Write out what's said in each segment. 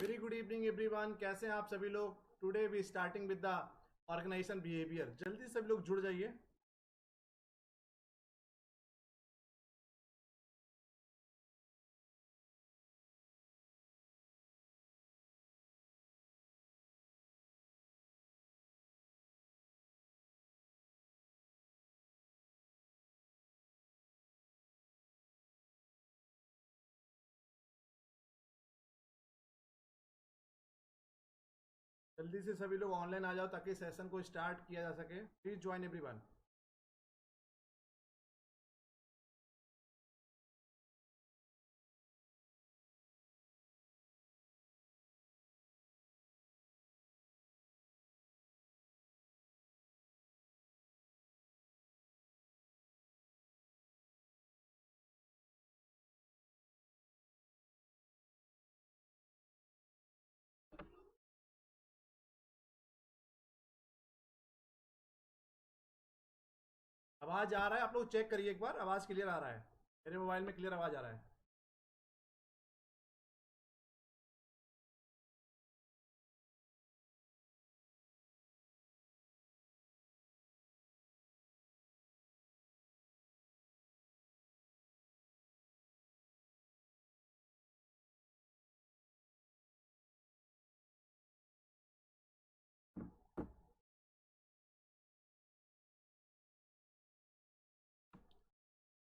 Very good evening everyone, कैसे हैं आप सभी लोग। Today we starting with the organisation behaviour. जल्दी सभी लोग जुड़ जाइए। जल्दी से सभी लोग ऑनलाइन आ जाओ ताकि सेशन को स्टार्ट किया जा सके। Please join everyone. आवाज आ रहा है? आप लोग चेक करिए एक बार, आवाज क्लियर आ रहा है? मेरे मोबाइल में क्लियर आवाज आ रहा है।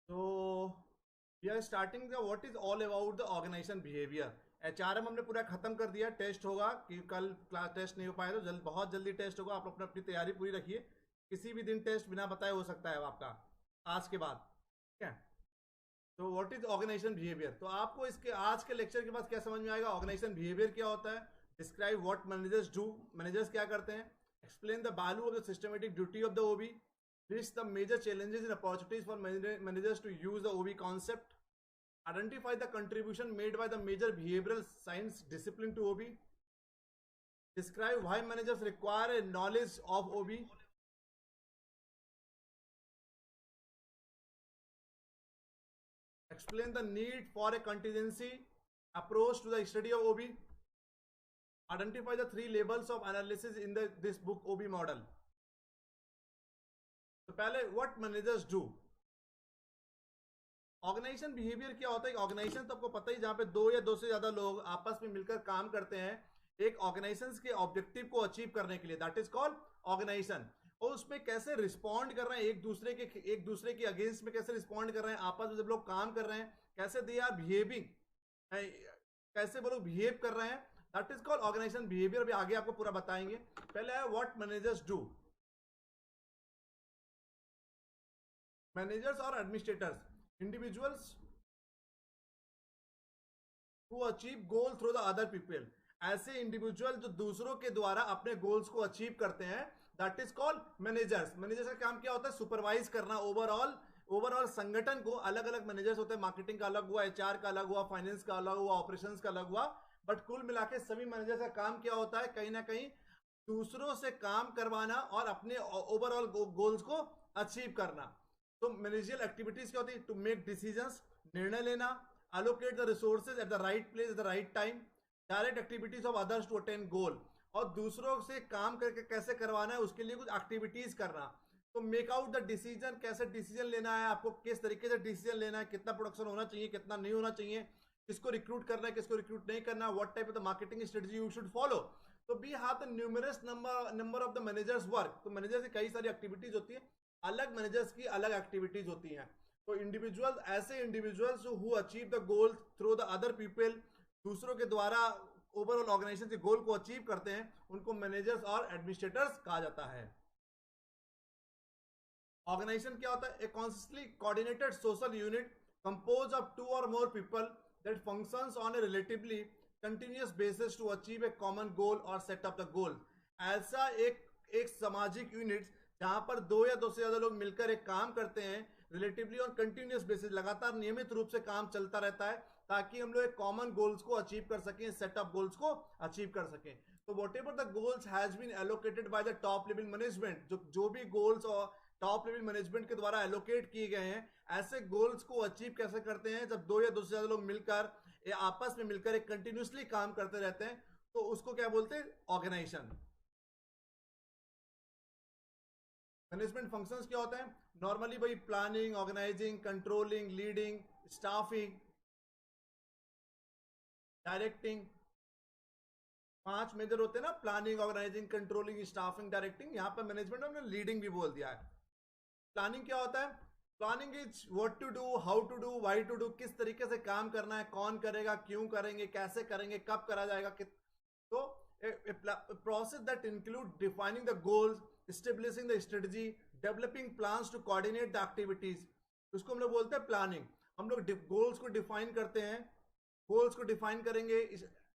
तो we are starting the what is all about the organisation behaviour. HRM हमने पूरा खत्म कर दिया। टेस्ट होगा कि कल क्लास टेस्ट नहीं हो पाया तो बहुत जल्दी टेस्ट होगा। आप अपनी तैयारी पूरी रखिए। किसी भी दिन टेस्ट बिना बताए हो सकता है आपका आज के बाद। ठीक है। तो व्हाट इज ऑर्गेनाइजेशन बिहेवियर, तो आपको इसके आज के लेक्चर के बाद क्या समझ में आएगा? ऑर्गेनाइजेशन बिहेवियर क्या होता है, describe what managers do, managers क्या करते हैं, explain the value of the systematic duty of the OB, list the major challenges and opportunities for managers to use the OB concept, identify the contribution made by the major behavioral science discipline to OB, describe why managers require a knowledge of OB, explain the need for a contingency approach to the study of OB, identify the three levels of analysis in this book OB model. तो पहले what managers do, organisation behaviour क्या होता है? Organisation तो आपको पता ही, जहां पे दो या दो से ज्यादा लोग आपस में मिलकर काम करते हैं एक ऑर्गेनाइजेशन के ऑब्जेक्टिव को अचीव करने के लिए, दैट इज कॉल्ड ऑर्गेनाइजेशन। और उसमें कैसे रिस्पॉन्ड कर रहे हैं एक दूसरे के अगेंस्ट में, कैसे रिस्पॉन्ड कर रहे हैं आपस में जब लोग काम कर रहे हैं, कैसे दे आर बिहेविंग, कैसे वो लोग बिहेव कर रहे हैं, that is called organisation behaviour. अभी आगे आपको पूरा बताएंगे। पहले है व्हाट मैनेजर्स डू। मैनेजर्स और administrators individuals who achieve goal through the other people, ऐसे इंडिविजुअल जो दूसरों के द्वारा अपने गोल्स को अचीव करते हैं, that is called managers. Managers का काम क्या होता है? सुपरवाइज करना ओवरऑल संगठन को। अलग अलग मैनेजर्स होते हैं, मार्केटिंग का अलग हुआ, एचआर का अलग हुआ, फाइनेंस का अलग हुआ, ऑपरेशंस का अलग हुआ, बट कुल मिला के सभी मैनेजर्स का काम क्या होता है? कहीं ना कहीं दूसरों से काम करवाना और अपने ओवरऑल गोल्स को अचीव करना। तो मैनेजरियल एक्टिविटीज क्या होती है? टू मेक डिसीजंस, निर्णय लेना, allocate the resources at the right place at the right time, direct activities of others to attain goal, और दूसरों से काम करके कैसे करवाना है उसके लिए कुछ एक्टिविटीज करना। तो मेक आउट द डिसीजन, कैसे डिसीजन लेना है आपको, किस तरीके से डिसीजन लेना है, कितना प्रोडक्शन होना चाहिए, कितना नहीं होना चाहिए, किसको रिक्रूट करना है, किसको रिक्रूट नहीं करना, what type of the marketing strategy you should follow. तो we have the numerous number of the managers work. तो मैनेजर की कई सारी एक्टिविटीज होती है, अलग मैनेजर्स की अलग एक्टिविटीज होती हैं। तो इंडिविजुअल, ऐसे individuals who achieve the goal through the other people, दूसरों के द्वारा ओवरऑल ऑर्गेनाइजेशन के गोल को अचीव करते हैं, उनको मैनेजर्स और एडमिनिस्ट्रेटर्स कहा जाता है। ऑर्गेनाइजेशन क्या होता है? A consistently coordinated social unit compose of two or more people that functions on a relatively continuous basis to achieve a common goal or set up the goal. ऐसा एक सामाजिक यूनिट जहां पर दो या दो से ज्यादा लोग मिलकर एक काम करते हैं, रिलेटिवली और कंटिन्यूअस बेसिस, लगातार नियमित रूप से काम चलता रहता है ताकि हम लोग एक कॉमन गोल्स को अचीव कर सकें, सेट अप गोल्स को अचीव कर सकें। तो whatever the goals has been allocated by the top level management, जो भी गोल्स और टॉप लेवल मैनेजमेंट के द्वारा एलोकेट किए गए हैं। ऐसे गोल्स को अचीव कैसे करते हैं? जब 2 या 2 से ज्यादा लोग मिलकर या आपस में मिलकर एक कंटिन्यूसली काम करते रहते हैं, तो उसको क्या बोलते हैं? ऑर्गेनाइजेशन। मैनेजमेंट फंक्शंस क्या होते हैं? नॉर्मली भाई planning, organising, controlling, leading, staffing, directing. 5 major होते हैं ना, planning, organising, controlling, staffing, directing. यहाँ पर मैनेजमेंट में हमने लीडिंग भी बोल दिया है। प्लानिंग क्या होता है? Planning is what to do, how to do, why to do, किस तरीके से काम करना है, कौन करेगा, क्यों करेंगे, कैसे करेंगे, कब करा जाएगा। तो process that include defining the goals, establishing the strategy, developing plans to coordinate the activities. उसको हम लोग बोलते हैं प्लानिंग। हम लोग गोल्स को डिफाइन करते हैं, गोल्स को डिफाइन करेंगे,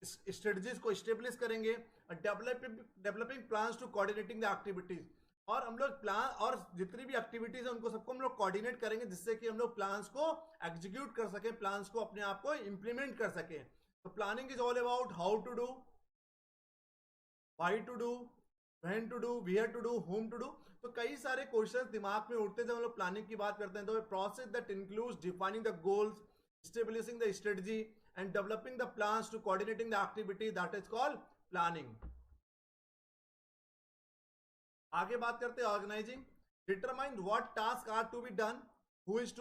स्ट्रेटजीज को स्टेब्लिश करेंगे, developing plans to coordinating the activities. और हम लोग प्लान और जितनी भी एक्टिविटीज है उनको सबको हम लोग कोऑर्डिनेट करेंगे, जिससे कि हम लोग प्लान्स को एग्जीक्यूट कर सकें, प्लान्स को अपने आप को इंप्लीमेंट कर सकें। तो planning is all about how to do, why to do, when to do, where to do, whom to do. तो कई सारे क्वेश्चंस दिमाग में उठते हैं जब हम लोग प्लानिंग की बात करते हैं। तो process that includes defining the goals, establishing the strategy and developing the plans to coordinating the activity, that is called planning. आगे बात करते हैं organising. Determine what task are to be done, who is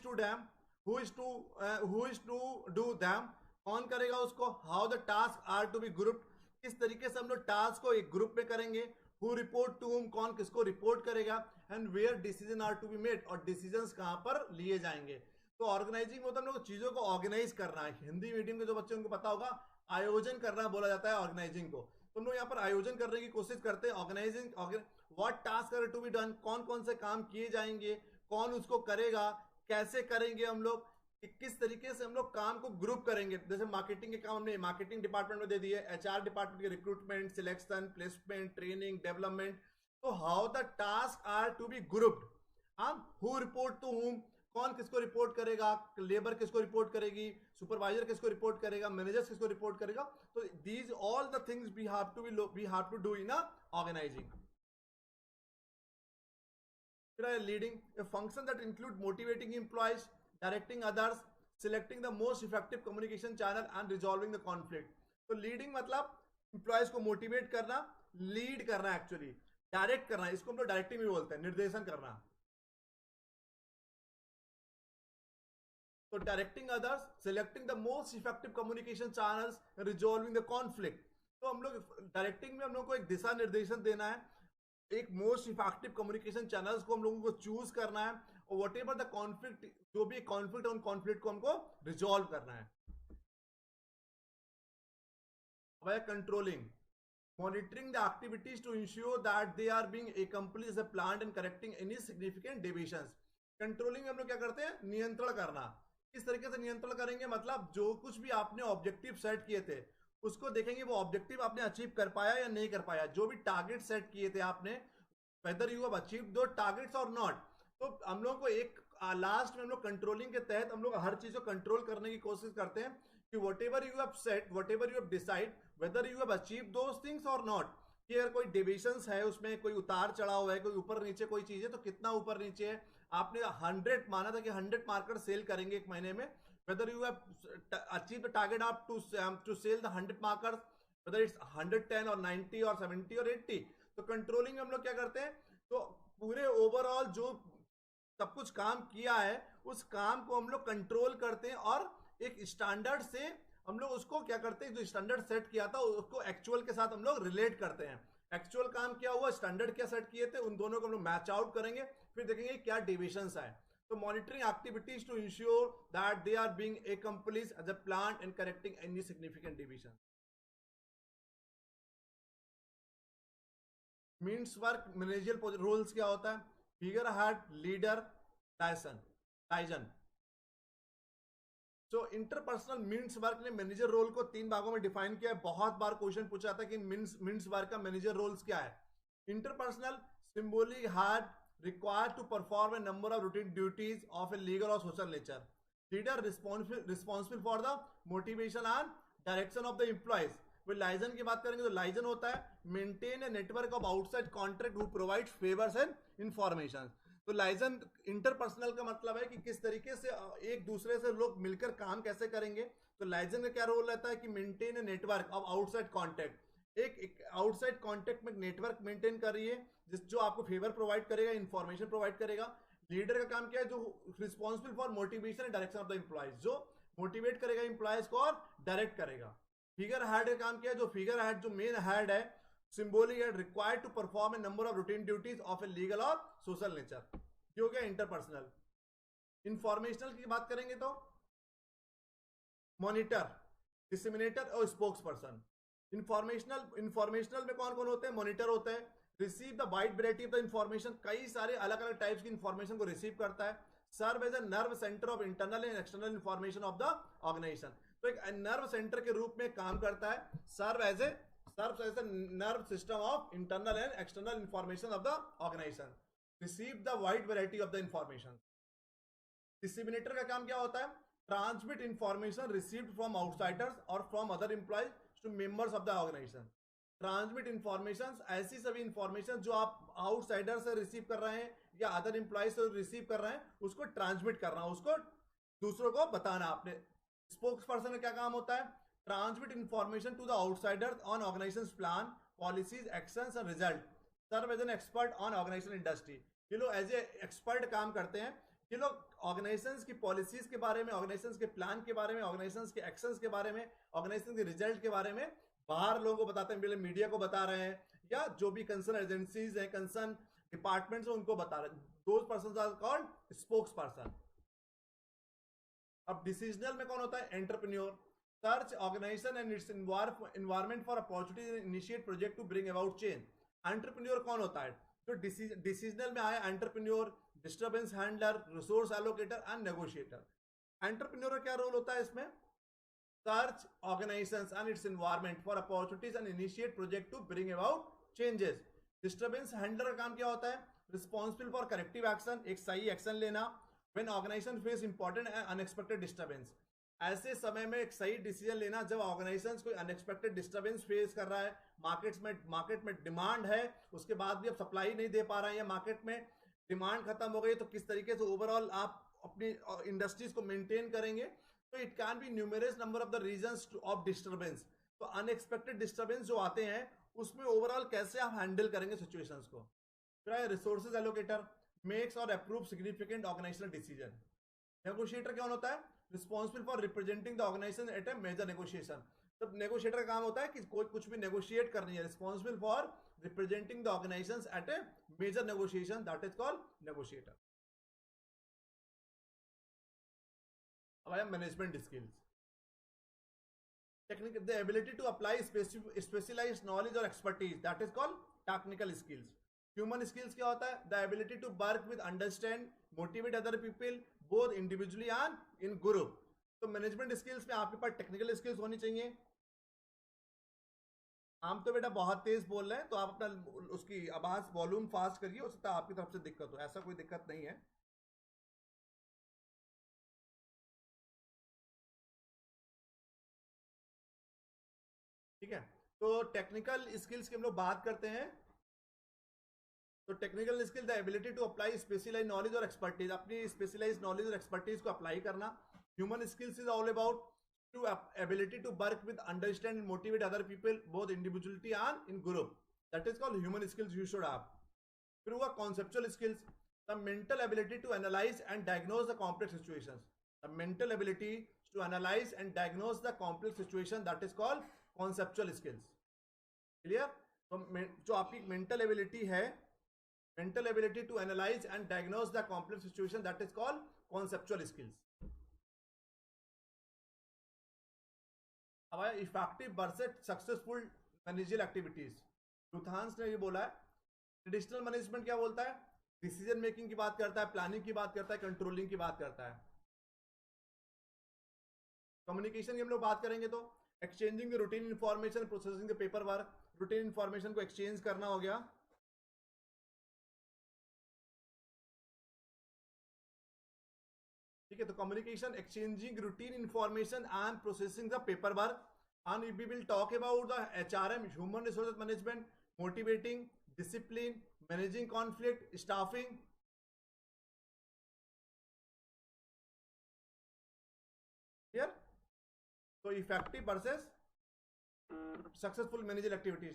to them, who is to do them, कौन करेगा उसको, how the task are to be grouped, किस तरीके से हम लोग टास्क को एक ग्रुप में करेंगे, हु रिपोर्ट टू हुम, कौन किसको रिपोर्ट करेगा, and where decision are to be made, और डिसीजंस कहां पर लिए जाएंगे। तो ऑर्गेनाइजिंग मतलब हम लोग चीजों को ऑर्गेनाइज करना है। हिंदी मीडियम के जो बच्चे उनको पता होगा, आयोजन करना बोला जाता है ऑर्गेनाइजिंग को। तो हम लोग यहाँ पर आयोजन करने की कोशिश करते हैं। Organising, what task are to be done, कौन कौन से काम किए जाएंगे, कौन उसको करेगा, कैसे करेंगे हम लोग, किस तरीके से हम लोग काम को ग्रुप करेंगे। जैसे मार्केटिंग के काम हमने मार्केटिंग डिपार्टमेंट में दे दिए, एचआर डिपार्टमेंट के recruitment, selection, placement, training, development. तो how the task are to be grouped, who report to whom, कौन किसको रिपोर्ट करेगा, लेबर किसको रिपोर्ट करेगी, सुपरवाइजर किसको रिपोर्ट करेगा, मैनेजर किसको रिपोर्ट करेगा। तो these all the things we have to do in organising. Leading, a function that include motivating employees, directing others, selecting the most effective communication channel and resolving the conflict। तो leading मतलब employees को motivate करना, lead करना, actually direct करना, इसको हम लोग directing भी बोलते हैं, निर्देशन करना। तो directing others, selecting the most effective communication channels, resolving the conflict. तो हम लोग डायरेक्टिंग में हम लोग को एक दिशा निर्देशन देना है, एक मोस्ट इफेक्टिव कम्युनिकेशन चैनल्स को हम लोगों को चूज करना है, और वट एवर द कॉन्फ्लिक्ट, जो भी कॉन्फ्लिक्ट है उन कॉन्फ्लिक्ट को हमको रिजॉल्व करना है। Controlling, monitoring the activities to ensure that they are being accomplished as planned and correcting any significant deviations। Controlling में हम लोग क्या करते हैं? नियंत्रण करना। किस तरीके से नियंत्रण करेंगे? मतलब जो कुछ भी आपने ऑब्जेक्टिव सेट किए थे उसको देखेंगे वो ऑब्जेक्टिव आपने अचीव कर पाया या नहीं कर पाया। जो भी टारगेट सेट किए थे आपने, वेदर यू हैव अचीव दो टारगेट्स और नॉट। तो हम लोग को एक लास्ट में हम लोग कंट्रोलिंग के तहत हम लोग हर चीज को कंट्रोल करने की कोशिश करते हैं कि what ever you have set, what ever you have decide, weather you have achieve those things और नॉट। कि अगर कोई डेविएशंस है, उसमें कोई उतार चढ़ाव है, कोई ऊपर नीचे कोई चीज है, तो कितना ऊपर नीचे है। आपने 100 माना था कि 100 मार्कर सेल करेंगे एक महीने में, whether you have achieve the target आप to sell the 100 marker, whether it's 110 or 90 और 70 और 80। तो कंट्रोलिंग में हम लोग क्या करते हैं? तो पूरे ओवरऑल जो सब कुछ काम किया है उस काम को हम लोग कंट्रोल करते हैं, और एक स्टैंडर्ड से हम लोग उसको क्या करते हैं, जो स्टैंडर्ड सेट किया था उसको एक्चुअल के साथ हम लोग रिलेट करते हैं। एक्चुअल काम क्या हुआ, स्टैंडर्ड क्या सेट किए थे, उन दोनों को हम लोग मैच आउट करेंगे, फिर देखेंगे क्या डेविएशंस है। तो monitoring activities to ensure that they are being accomplished as a plan and correcting any significant deviation. Means work managerial roles क्या होता है? Figurehead, leader, liaison. जो इंटरपर्सनल मीन्स वर्क ने मैनेजर रोल को 3 भागों में डिफाइन किया है। बहुत बार क्वेश्चन पूछा था कि मीन्स वर्क का मैनेजर रोल्स क्या है। Interpersonal, symbolic head required to perform a number of routine duties of a legal or social nature. Leader responsible for the motivation and direction of the employees, कोई liaison की बात करेंगे तो liaison होता है maintain a network of outside contract who provide favours and information. तो liaison interpersonal का मतलब है कि किस तरीके से एक दूसरे से लोग मिलकर काम कैसे करेंगे। तो लाइजन का क्या रोल रहता है कि maintain a network of outside contact, एक आउटसाइड कॉन्टैक्ट में नेटवर्क मेंटेन कर रही है जो आपको फेवर प्रोवाइड करेगा, इंफॉर्मेशन प्रोवाइड करेगा। लीडर का काम क्या है, जो responsible for motivation and direction of the employees, जो मोटिवेट करेगा एम्प्लॉयज को और डायरेक्ट करेगा। फिगर हेड का काम क्या है, जो फिगर हेड जो मेन हेड है, symbolic head required to perform a number of routine duties of a legal और सोशल नेचर। ये हो गया इंटरपर्सनल। इंफॉर्मेशनल की बात करेंगे तो मॉनिटर, डिसेमिनेटर और स्पोक्स पर्सन। इंफॉर्मेशनल में कौन कौन होते हैं, मॉनिटर होते हैं, receive the wide variety of the information, कई सारे अलग अलग टाइप्स की इंफॉर्मेशन को रिसीव करता है। Serve as a nerve centre of internal and external information of the organisation, तो एक नर्व सेंटर के रूप में काम करता है। Serve as a nerve system of internal and external information of the organisation, receive the wide variety of the information. Disseminator का काम क्या होता है, transmit information received from outsiders or from other employees to members of the organisation. Transmit information, ऐसी सभी information जो आप outsider से रिसीव कर रहे हैं या अदर एम्प्लॉयज से रिसीव कर रहे हैं, उसको ट्रांसमिट करना, उसको दूसरों को बताना आपने। स्पोक्स पर्सन का क्या काम होता है, transmit information to the outsiders on organisation plan, policies, actions and result. Serve as an expert on organisation industry, ये लोग एज ए एक्सपर्ट काम करते हैं। ये लोग ऑर्गेनाइजेशंस की पॉलिसीज के बारे में, ऑर्गेनाइजेशंस के प्लान के बारे में, ऑर्गेनाइजेशंस के एक्शंस के बारे में, ऑर्गेनाइजेशन के रिजल्ट के बारे में बाहर लोगों को बताते हैं, मीडिया को बता रहे हैं, या जो भी कंसर्न एजेंसीज हैं, कंसर्न डिपार्टमेंट्स हैं, उनको बता रहे हैं। Those persons are called spokesperson. अब डिसीजनल में कौन होता है, entrepreneur, search organisation and its environment for opportunities, initiate project to bring about change. Entrepreneur कौन होता है, तो डिसीजनल में आया entrepreneur, disturbance handler, resource allocator and negotiator. Entrepreneur का क्या रोल होता है इसमें, search organisations and its environment for opportunities and initiate project to bring about changes. Disturbance handler का काम क्या होता है, रिस्पॉन्सिबल फॉर करेक्टिव एक्शन, एक सही एक्शन लेना। When organisation face important and unexpected disturbance, ऐसे समय में एक सही डिसीजन लेना जब ऑर्गेनाइजेशन कोई अनएक्सपेक्टेड डिस्टर्बेंस फेस कर रहा है, मार्केट में डिमांड है, उसके बाद भी अब सप्लाई नहीं दे पा रहे हैं, या मार्केट में डिमांड खत्म हो गई, तो किस तरीके से ओवरऑल आप अपनी इंडस्ट्रीज को मेंटेन करेंगे। तो it can be numerous number of the reasons of disturbance. तो अनएक्सपेक्टेड डिस्टर्बेंस जो आते हैं उसमें ओवरऑल कैसे आप हैंडल करेंगे सिचुएशंस को। फिर रिसोर्सेज एलोकेटर, मेक्स और approve significant organisational decision. Negotiator क्या होता है, responsible for representing the organisation at a major negotiation. तो नेगोशिएटर का काम होता है कि कोई कुछ भी नेगोशिएट करनी है, responsible for representing the organisations at a major negotiation, that is called negotiator. अब आया management skills. Technical, the ability to apply specialised knowledge और expertise, that is called technical skills. Human skills क्या होता है, the ability to work with, understand, motivate other people both individually and in group. तो management skills में आपके पास technical skills होनी चाहिए। हम तो बेटा बहुत तेज बोल रहे हैं, तो आप अपना उसकी आवाज वॉल्यूम फास्ट करिए, हो सकता है आपकी तरफ से दिक्कत हो, ऐसा कोई दिक्कत नहीं है। ठीक है, तो टेक्निकल स्किल्स की हम लोग बात करते हैं। तो technical skill, the ability to apply specialise knowledge और एक्सपर्टीज, अपनी स्पेशलाइज नॉलेज और एक्सपर्टीज को अप्लाई करना। Human skills is all about to ability to work with, understand and motivate other people both individuality and in group, that is called human skills you should have. फिर हुआ conceptual skills, the mental ability to analyse and diagnose the complex situations. The mental ability to analyse and diagnose the complex situation, that is called conceptual skills. Clear, तो जो आपकी mental ability है, mental ability to analyze and diagnose the complex situation, that is called conceptual skills. अब आया effective versus successful managerial activities. Luthans ने ये बोला है, ट्रेडिशनल मैनेजमेंट क्या बोलता है, डिसीजन मेकिंग की बात करता है, प्लानिंग की बात करता है, कंट्रोलिंग की बात करता है। कम्युनिकेशन की हम लोग बात करेंगे तो exchanging the routine information, processing the paper work, routine information को एक्सचेंज करना हो गया। ठीक है, तो communication, exchanging routine information and processing the paper work, And we will talk about the HRM, human resources management, motivating, discipline, managing conflict, staffing. Here, so effective versus successful managerial activities,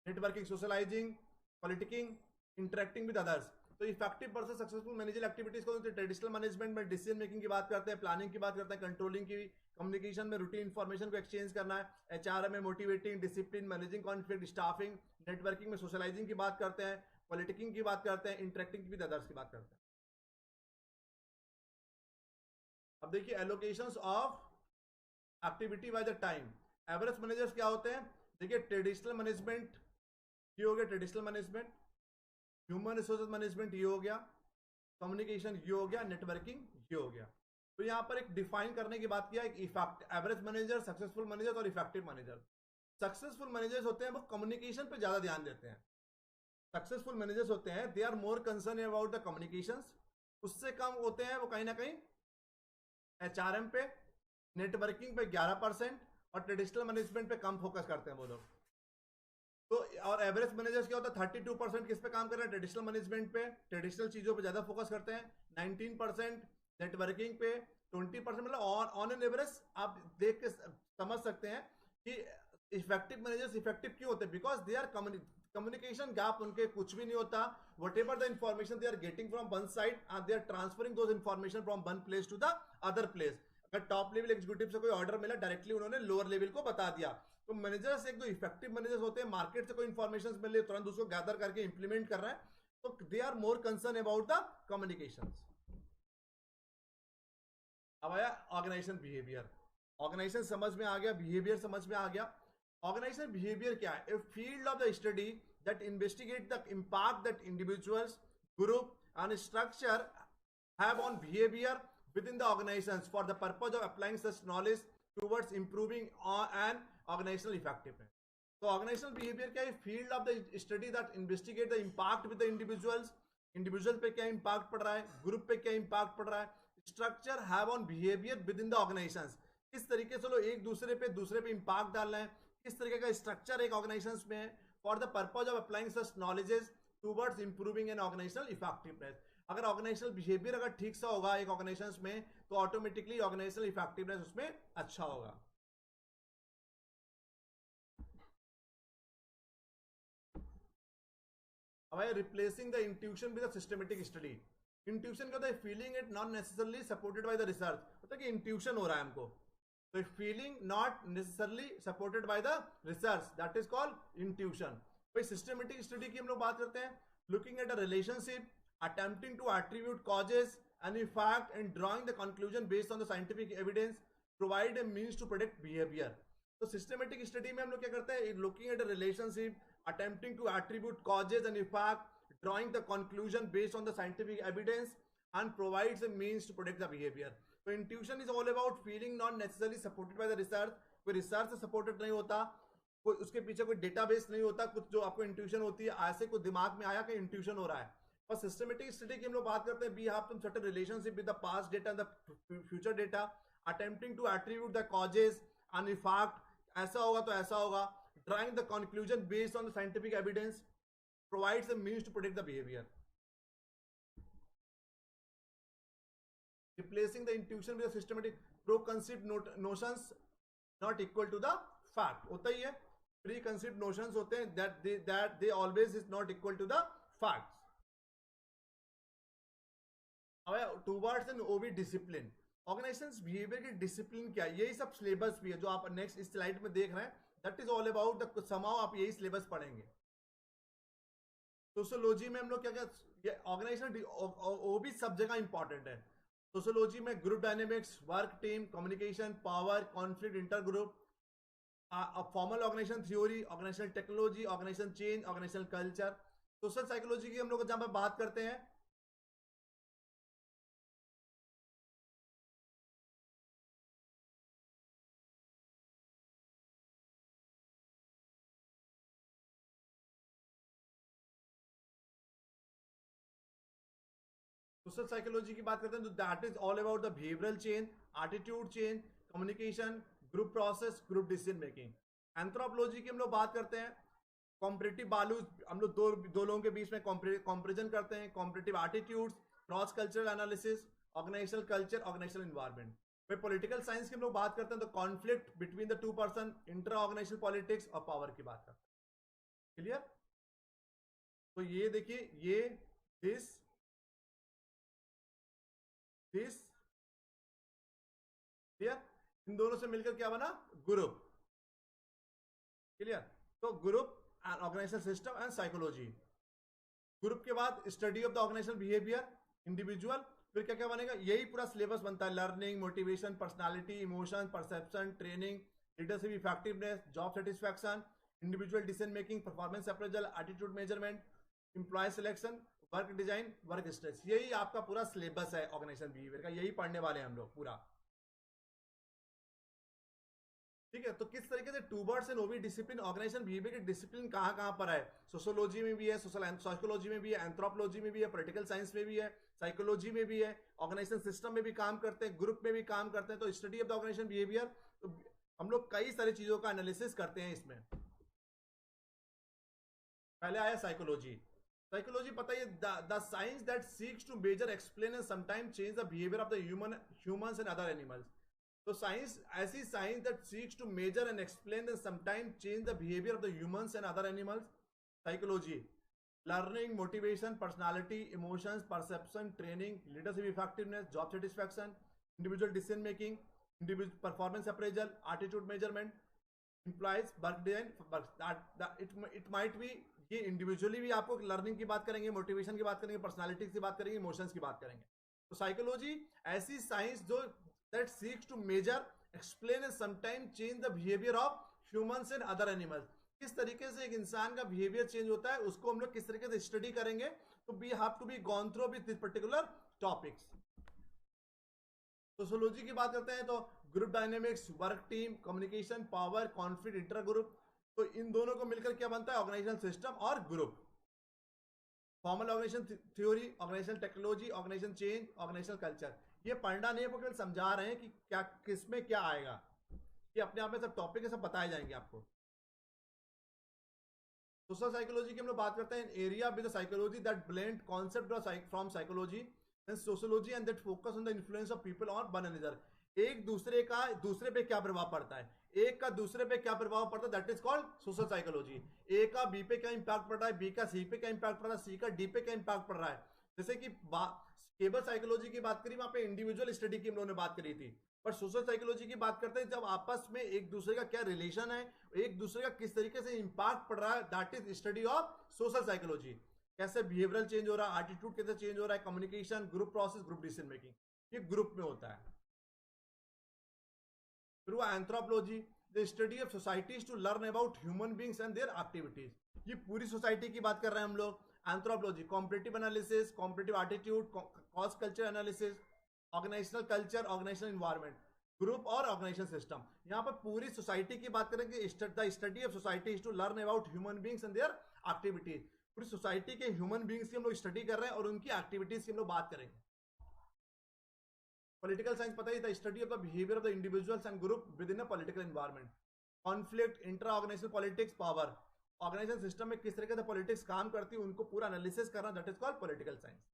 networking, socializing, politicking, interacting with others. तो effective versus successful managerial activities को traditional management में decision making की बात करते हैं, planning की बात करते हैं, कंट्रोलिंग की, कम्युनिकेशन में रूटीन इंफॉर्मेशन को एक्सचेंज करना है, एचआर में motivating, discipline, managing conflict, staffing, networking में सोशलाइजिंग की बात करते हैं, पॉलिटिकिंग की बात करते हैं, इंटरेक्टिंग विद अदर्स की बात करते हैं. अब देखिए allocations of activity by the time. Average managers क्या होते हैं? देखिए ट्रेडिशनल मैनेजमेंट ये हो गया, traditional management, human resources management ये हो गया, कम्युनिकेशन ये हो गया, नेटवर्किंग ये हो गया. तो यहां पर एक डिफाइन करने की बात किया, एक एवरेज मैनेजर, सक्सेसफुल मैनेजर और इफेक्टिव मैनेजर. सक्सेसफुल मैनेजर्स होते हैं वो कम्युनिकेशन पे ज्यादा ध्यान देते हैं. सक्सेसफुल मैनेजर्स होते हैं they are more concern about the communications. उससे कम होते हैं वो कहीं ना कहीं एचआरएम पे, नेटवर्किंग पे 11% और ट्रेडिशनल मैनेजमेंट पे कम फोकस करते हैं वो लोग. तो और एवरेज मैनेजर्स क्या होता है 32% किस पे काम कर रहे हैं? ट्रेडिशनल मैनेजमेंट पे, ट्रेडिशनल चीजों पे ज्यादा फोकस करते हैं. 19% नेटवर्किंग पे, 20% मतलब ऑन एन एवरेज आप देख के समझ सकते हैं कि इफेक्टिव मैनेजर्स इफेक्टिव क्यों होते हैं, because they are communication gap उनके कुछ भी नहीं होता. Whatever the information they are getting from one side and they are transferring those information from one place to the other place. अगर top level executive से कोई order मिला directly उन्होंने लोअर लेवल को बता दिया. तो मैनेजर्स एक जो इफेक्टिव मैनेजर्स होते हैं मार्केट से कोई इंफॉर्मेशन मिल रही है तुरंत उसको गैदर करके इंप्लीमेंट कर रहे हैं. तो they are more concern about the communication. अब आया ऑर्गेनाइजेशन बिहेवियर. ऑर्गेनाइजेशन समझ में आ गया, बिहेवियर समझ में आ गया. ऑर्गेनाइजेशन बिहेवियर क्या है? A field of the study that investigate the impact that individuals, group and structure have on behaviour within the organizations for the purpose of applying such knowledge towards improving an organizational effectiveness. So organizational behavior क्या है? Field of the study that investigate the impact with the individuals. Individuals पे क्या impact पड़ रहा है, group पे क्या impact पड़ रहा है, structure have on behavior within the organizations. किस तरीके से लोग एक दूसरे पे impact डाल रहे हैं, किस तरीके का structure एक organizations में है for the purpose of applying such knowledges towards improving an organizational effectiveness. अगर ऑर्गेनाइजेशनल बिहेवियर अगर ठीक सा होगा एक ऑर्गेनाइजेशन में तो ऑटोमेटिकली ऑर्गेनाइजेशनल इफेक्टिवनेस उसमें अच्छा होगा. अब है replacing the intuition with the systematic study. Intuition का होता है feeling it not necessarily supported by the research. होता है कि इंट्यूशन हो रहा है हमको, तो feeling not necessarily supported by the research, that is called intuition. भाई सिस्टमैटिक स्टडी की हम लोग बात करते हैं, looking at a relationship, attempting to attribute causes and effect and drawing the conclusion based on the scientific evidence provide a means to predict behavior. तो systematic study में हम लोग क्या करते हैं? Looking at a relationship, attempting to attribute causes and effect, drawing the conclusion based on the scientific evidence and provides a means to predict the behaviour. तो intuition is all about feeling not necessarily supported by the research. कोई research से supported नहीं होता, कोई उसके पीछे कोई database नहीं होता, कुछ जो आपको इंट्यूशन होती है ऐसे कुछ दिमाग में आया कि इंट्यूशन हो रहा है. और सिस्टमेटिक स्टडी की हम लोग बात करते हैं, we have some certain relationship with the past data and the future data, attempting to attribute the causes and effect, ऐसा होगा तो ऐसा होगा, drawing the conclusion based on the scientific evidence, provides a means to predict the behaviour. Replacing the intuition with the systematic, pro conceived notions not equal to the fact. होता ही है, preconceived notions होते हैं that they always is not equal to the fact. Towards an OB discipline. Organisations behaviour की discipline क्या है? यही सब सिलेबस भी है जो आप नेक्स्ट इस स्लाइड में देख रहे हैं, that is all about the समाउ आप यही सिलेबस पढ़ेंगे. सोशियोलॉजी में हम लोग क्या क्या ऑर्गेनाइजेशन ओबी सब जगह इंपॉर्टेंट है. सोशियोलॉजी में group dynamics, work team, communication, power, conflict, inter group, formal organisation theory, organisational technology, organisation change, organisational culture. Social psychology की हम लोग जहां पर बात करते हैं, सोशल साइकोलॉजी की बात करते हैं तो that is all about the behavioural change, attitude change, communication, group process, group decision making. Anthropology की हम लोग बात करते हैं, कॉम्पिटिटिव वैल्यूज, हम लोग दो लोगों के बीच में कंपैरिजन करते हैं, competitive attitudes, cross cultural analysis, organisational culture, organisational environment. फिर पॉलिटिकल साइंस की हम लोग बात करते हैं तो conflict between the two person, intra organisational politics और पावर की बात करते हैं। क्लियर? तो ये देखिए, ये दिस दिस क्लियर, इन दोनों से मिलकर क्या बना? ग्रुप। क्लियर? तो group and organisational system and psychology. Group के बाद study of the organisational behaviour, individual. फिर क्या क्या बनेगा? यही पूरा सिलेबस बनता है, learning, motivation, personality, emotion, perception, training, leadership effectiveness, job satisfaction, individual decision making, performance appraisal, attitude measurement, employ selection, work design, work stress. यही आपका पूरा सिलेबस है ऑर्गेनाइजेशन बिहेवियर का, यही पढ़ने वाले हैं हम लोग पूरा। ठीक है, तो किस तरीके से टूबर्ट्स एंड ओवी डिसिप्लिन ऑर्गेनाइजेशन बिहेवियर के डिसिप्लिन कहां कहां पर है? सोशियोलॉजी में भी है, सोशल साइकोलॉजी में भी है, एंथ्रोपोलॉजी में भी है, पॉलिटिकल साइंस में भी है, साइकोलॉजी में भी है, ऑर्गेनाइजेशन सिस्टम में भी काम करते हैं, ग्रुप में भी काम करते हैं। तो study of the organisation behaviour, तो हम लोग कई सारी चीजों का एनालिसिस करते हैं इसमें। पहले आया साइकोलॉजी। साइकोलॉजी पता है, the science that seeks to measure, explain and sometime change the behaviour of the humans and other animals. तो साइंस, ऐसी science that seeks to measure and explain and sometime change the behaviour of the humans and other animals. Psychology, learning, motivation, personality, emotions, perception, training, leadership effectiveness, job satisfaction, individual decision making, individual performance appraisal, attitude measurement, employees, work design. It might be, ये individually भी आपको learning की बात करेंगे, motivation की बात करेंगे, personality की बात करेंगे, इमोशंस की बात करेंगे। तो साइकोलॉजी ऐसी साइंस जो that seeks to measure, explain and sometime change the behaviour of humans and other animals. किस तरीके से एक इंसान का बिहेवियर चेंज होता है, उसको हम लोग किस तरीके से स्टडी करेंगे। तो we have to be gone through with this particular topics. Sociology की बात करते हैं तो group dynamics, work team, communication, power, conflict, inter group. तो इन दोनों को मिलकर क्या बनता है? ऑर्गेनाइजेशनल सिस्टम और group. Formal organisation theory, organisational technology, organisation change, organisational culture. ये पढ़ना नहीं है, वो केवल समझा रहे हैं कि क्या किसमें क्या आएगा। ये अपने आप में सब टॉपिक है, सब बताए जाएंगे आपको। सोशल साइकोलॉजी की हम लोग बात करते हैं, area with psychology that blend concept from psychology and sociology and that focus on the influence of people और वन अनदर। एक दूसरे का दूसरे पे क्या प्रभाव पड़ता है, एक का दूसरे पे क्या प्रभाव पड़ता है, that is called social psychology. A का बी पे क्या इंपैक्ट पड़ रहा है, बी का सी पे क्या इंपैक्ट पड़ रहा है, सी का डी पे क्या इंपैक्ट पड़ रहा है। जैसे कि केबल साइकोलॉजी की बात करी, वहां पे इंडिविजुअल स्टडी की हम लोगों ने बात करी थी, पर सोशल साइकोलॉजी की बात करते हैं जब आपस में एक दूसरे का क्या रिलेशन है, एक दूसरे का किस तरीके से इंपैक्ट पड़ रहा है, that is study of social psychology. कैसे बिहेवियरल चेंज हो रहा है, एटीट्यूड कैसे चेंज हो रहा है, communication, group process, group decision making, ये ग्रुप में होता है। फिर anthropology, the study of societies to learn about human beings and their activities. ये पूरी सोसाइटी की बात कर रहे हैं हम लोग। Anthropology, competitive analysis, competitive attitude, cost culture analysis, organisational culture, organisational environment, group और ऑर्गेनाइजेशन सिस्टम। यहाँ पर पूरी सोसाइटी की बात करेंगे, the study of society to learn about human beings and their activities. पूरी सोसाइटी के ह्यूमन बींग्स की हम लोग स्टडी कर रहे हैं और उनकी एक्टिविटीज की हम लोग बात करेंगे। पॉलिटिकल साइंस पता ही, the study of the behaviour of the individuals and group within a political environment. Conflict, intra organisational politics, power, organisation system में किस तरीके से पॉलिटिक्स काम करती है उनको पूरा एनालिसिस करना, that is called political science.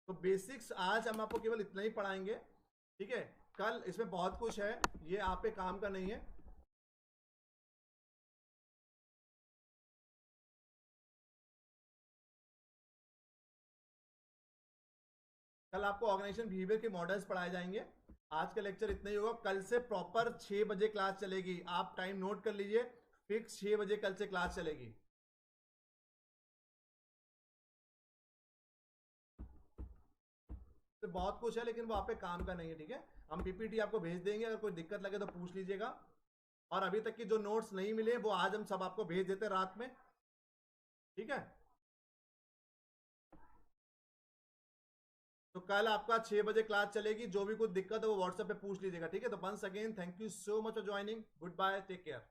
तो बेसिक्स आज हम आपको केवल इतना ही पढ़ाएंगे, ठीक है। कल इसमें बहुत कुछ है, ये आप पे काम का नहीं है। कल आपको ऑर्गेनाइजेशन बिहेवियर के मॉडल्स पढ़ाए जाएंगे। आज का लेक्चर इतना ही होगा। कल से प्रॉपर 6 बजे क्लास चलेगी, आप टाइम नोट कर लीजिए, फिक्स 6 बजे कल से क्लास चलेगी। तो बहुत कुछ है लेकिन वो आप पे काम का नहीं है, ठीक है। हम पीपीटी आपको भेज देंगे, अगर कोई दिक्कत लगे तो पूछ लीजिएगा। और अभी तक की जो नोट्स नहीं मिले वो आज हम सब आपको भेज देते हैं रात में, ठीक है। तो कल आपका 6 बजे क्लास चलेगी, जो भी कुछ दिक्कत है वो व्हाट्सएप पे पूछ लीजिएगा, ठीक है। तो once again thank you so much for joining, goodbye, take care.